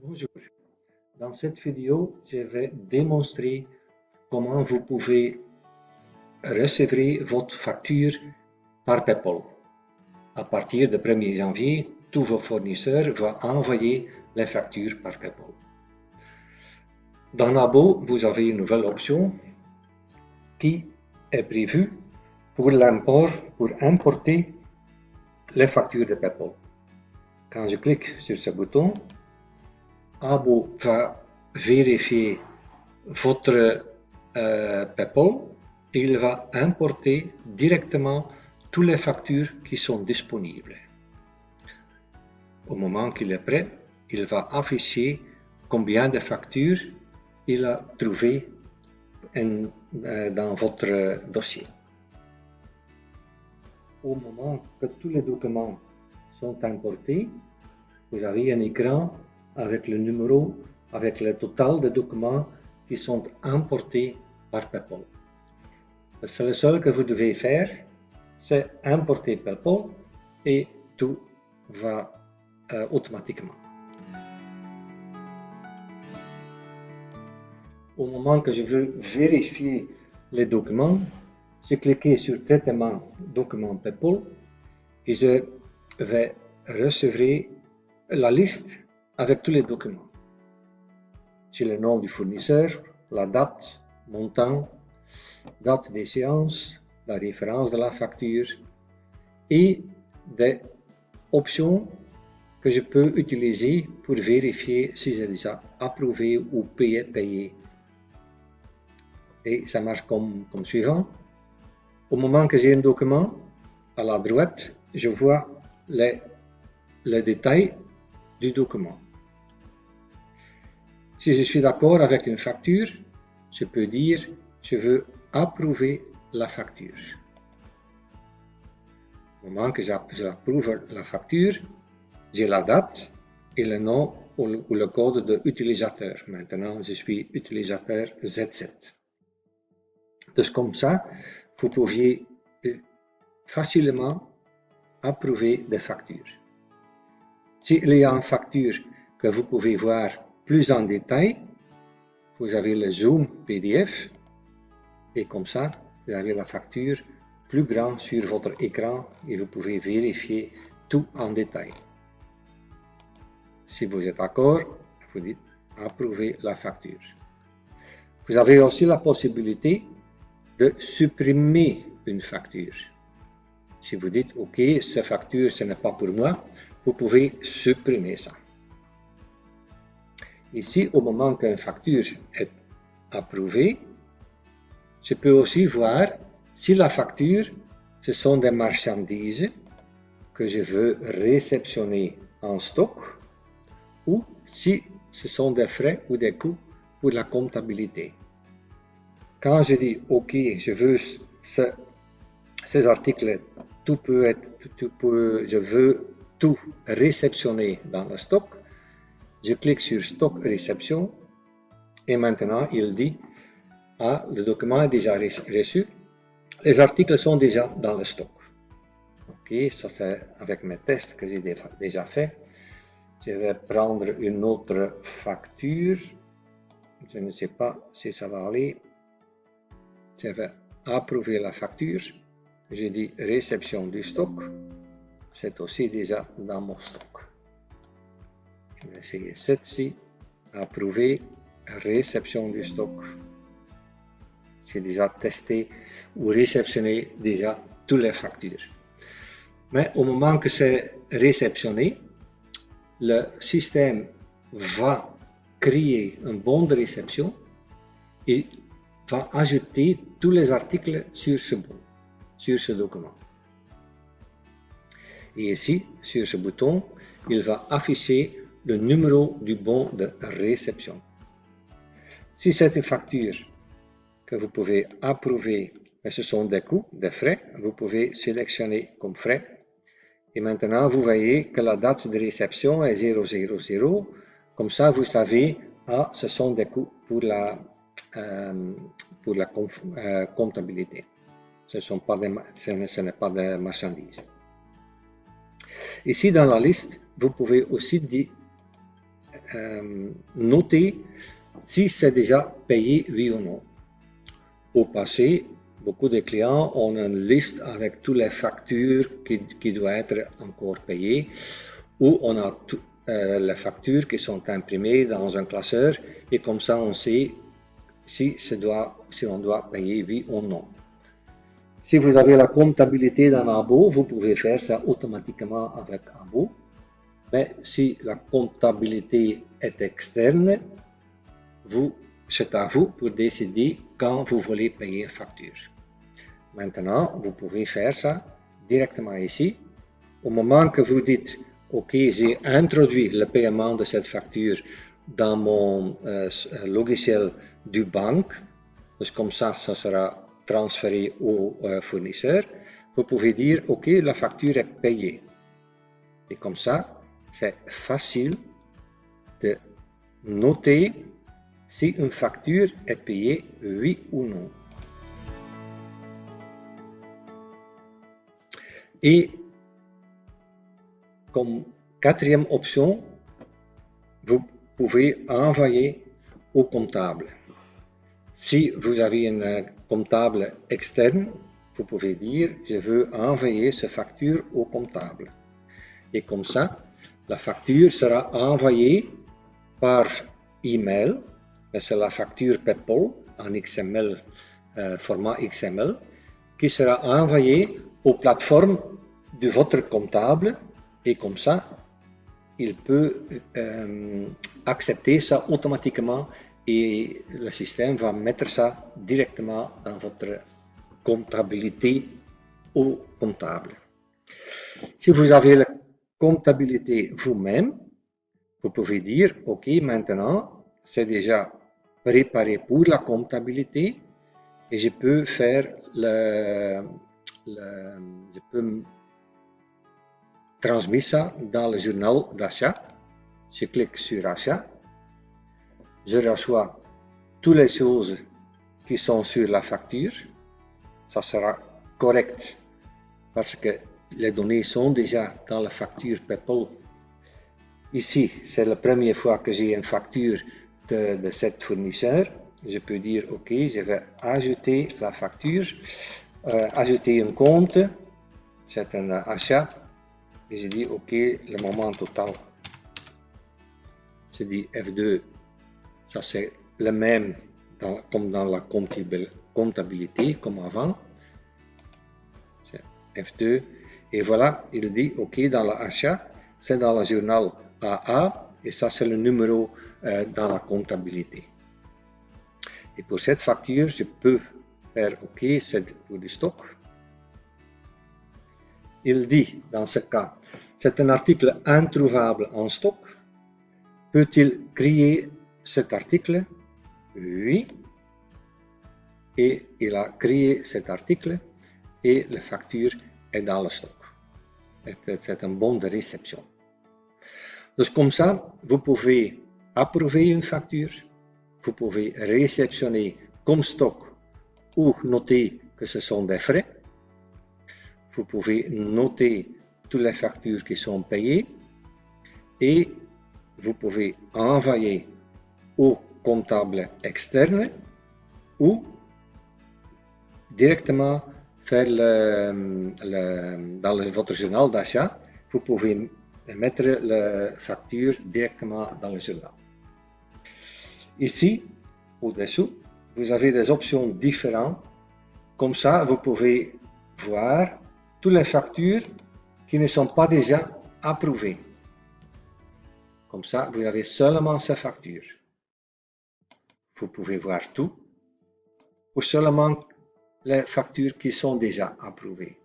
Bonjour, dans cette vidéo, je vais démontrer comment vous pouvez recevoir votre facture par PayPal. À partir du 1er janvier, tous vos fournisseurs vont envoyer les factures par PayPal. Dans Nabo, vous avez une nouvelle option qui est prévue pour l'import, pour importer les factures de PayPal. Quand je clique sur ce bouton, Abo va vérifier votre PayPal et il va importer directement toutes les factures qui sont disponibles. Au moment qu'il est prêt, il va afficher combien de factures il a trouvé dans votre dossier. Au moment que tous les documents sont importés, vous avez un écran avec le numéro, avec le total de documents qui sont importés par PayPal. C'est le seul que vous devez faire, c'est importer PayPal et tout va automatiquement. Au moment que je veux vérifier les documents, je clique sur Traitement document PayPal et je vais recevoir la liste avec tous les documents. C'est le nom du fournisseur, la date, montant, date d'échéance, la référence de la facture et des options que je peux utiliser pour vérifier si j'ai déjà approuvé ou payé. Et ça marche comme suivant. Au moment que j'ai un document, à la droite, je vois les détails du document. Si je suis d'accord avec une facture, je peux dire je veux approuver la facture. Au moment que j'approuve la facture, j'ai la date et le nom ou le code de utilisateur. Maintenant, je suis utilisateur ZZ. Donc comme ça, vous pouviez facilement approuver des factures. S'il y a une facture que vous pouvez voir plus en détail, vous avez le zoom PDF et comme ça, vous avez la facture plus grande sur votre écran et vous pouvez vérifier tout en détail. Si vous êtes d'accord, vous dites approuver la facture. Vous avez aussi la possibilité de supprimer une facture. Si vous dites OK, cette facture ce n'est pas pour moi, vous pouvez supprimer ça. Ici, au moment qu'une facture est approuvée, je peux aussi voir si la facture, ce sont des marchandises que je veux réceptionner en stock ou si ce sont des frais ou des coûts pour la comptabilité. Quand je dis OK, je veux ces articles, je veux tout réceptionner dans le stock, je clique sur Stock Réception et maintenant il dit le document est déjà reçu, les articles sont déjà dans le stock. Ok, ça c'est avec mes tests que j'ai déjà fait. Je vais prendre une autre facture. Je ne sais pas si ça va aller. Je vais approuver la facture. Je dis réception du stock. C'est aussi déjà dans mon stock. Je vais essayer celle-ci. Approuver réception du stock. J'ai déjà testé ou réceptionné déjà toutes les factures. Mais au moment que c'est réceptionné, le système va créer un bon de réception et va ajouter tous les articles sur ce bon, sur ce document. Et ici, sur ce bouton, il va afficher le numéro du bon de réception. Si c'est une facture que vous pouvez approuver, mais ce sont des coûts, des frais, vous pouvez sélectionner comme frais. Et maintenant, vous voyez que la date de réception est 000. Comme ça, vous savez, ce sont des coûts pour la comptabilité. Ce n'est pas des marchandises. Ici, dans la liste, vous pouvez aussi noter si c'est déjà payé, oui ou non. Au passé, beaucoup de clients ont une liste avec toutes les factures qui doivent être encore payées, où on a les factures qui sont imprimées dans un classeur, et comme ça on sait si on doit payer oui ou non. Si vous avez la comptabilité d'un abo, vous pouvez faire ça automatiquement avec abo. Mais si la comptabilité est externe, c'est à vous pour décider quand vous voulez payer une facture. Maintenant, vous pouvez faire ça directement ici. Au moment que vous dites « Ok, j'ai introduit le paiement de cette facture dans mon logiciel du banque », donc comme ça sera transféré au fournisseur, vous pouvez dire « Ok, la facture est payée ». Et comme ça, c'est facile de noter si une facture est payée oui ou non. Et comme quatrième option, vous pouvez envoyer au comptable. Si vous avez un comptable externe, vous pouvez dire « Je veux envoyer cette facture au comptable ». Et comme ça, la facture sera envoyée par email, c'est la facture PayPal en XML, format XML, qui sera envoyée aux plateformes de votre comptable, et comme ça, il peut accepter ça automatiquement et le système va mettre ça directement dans votre comptabilité au comptable. Si vous avez la comptabilité vous-même, vous pouvez dire, ok, maintenant, c'est déjà préparé pour la comptabilité et je peux faire je peux transmettre ça dans le journal d'achat. Je clique sur achat. Je reçois toutes les choses qui sont sur la facture. Ça sera correct parce que les données sont déjà dans la facture PayPal. Ici, c'est la première fois que j'ai une facture de cet fournisseur. Je peux dire, ok, je vais ajouter la facture, ajouter un compte, c'est un achat, et je dis, ok, le montant total. Je dis F2, ça c'est le même comme dans la comptabilité, comme avant. C'est F2, et voilà, il dit, ok, dans l'achat, c'est dans le journal AA, et ça c'est le numéro dans la comptabilité. Et pour cette facture, je peux faire OK, c'est pour du stock. Il dit, dans ce cas, c'est un article introuvable en stock. Peut-il créer cet article? Oui. Et il a créé cet article et la facture est dans le stock. C'est un bon de réception. Donc comme ça, vous pouvez approuver une facture, vous pouvez réceptionner comme stock ou noter que ce sont des frais. Vous pouvez noter toutes les factures qui sont payées et vous pouvez envoyer au comptable externe ou directement faire dans votre journal d'achat, vous pouvez mettre la facture directement dans le journal. Ici, au-dessous, vous avez des options différentes. Comme ça, vous pouvez voir toutes les factures qui ne sont pas déjà approuvées. Comme ça, vous avez seulement ces factures. Vous pouvez voir tout ou seulement les factures qui sont déjà approuvées.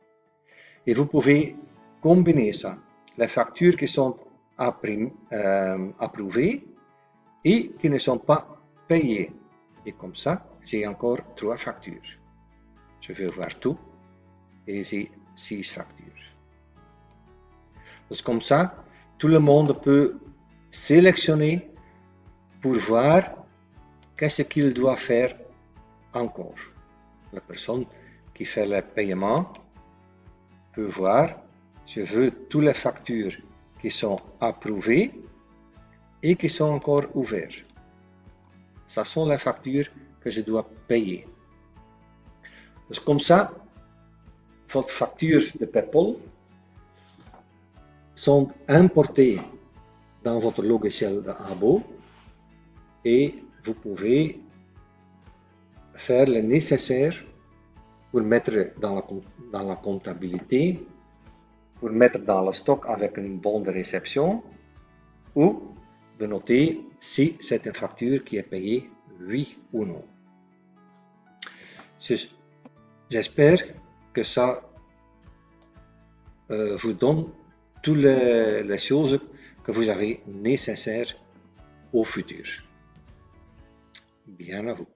Et vous pouvez combiner ça, les factures qui sont approuvées et qui ne sont pas payées. Et comme ça, j'ai encore 3 factures. Je vais voir tout et j'ai 6 factures. Donc comme ça, tout le monde peut sélectionner pour voir qu'est-ce qu'il doit faire encore. La personne qui fait le paiement peut voir, je veux toutes les factures qui sont approuvées et qui sont encore ouverts. Ce sont les factures que je dois payer. Donc comme ça, votre factures de PayPal sont importées dans votre logiciel de abo et vous pouvez faire le nécessaire pour mettre dans la comptabilité, pour mettre dans le stock avec une bonne de réception ou de noter si c'est une facture qui est payée oui ou non. J'espère que ça vous donne toutes les choses que vous avez nécessaires au futur. Bien à vous.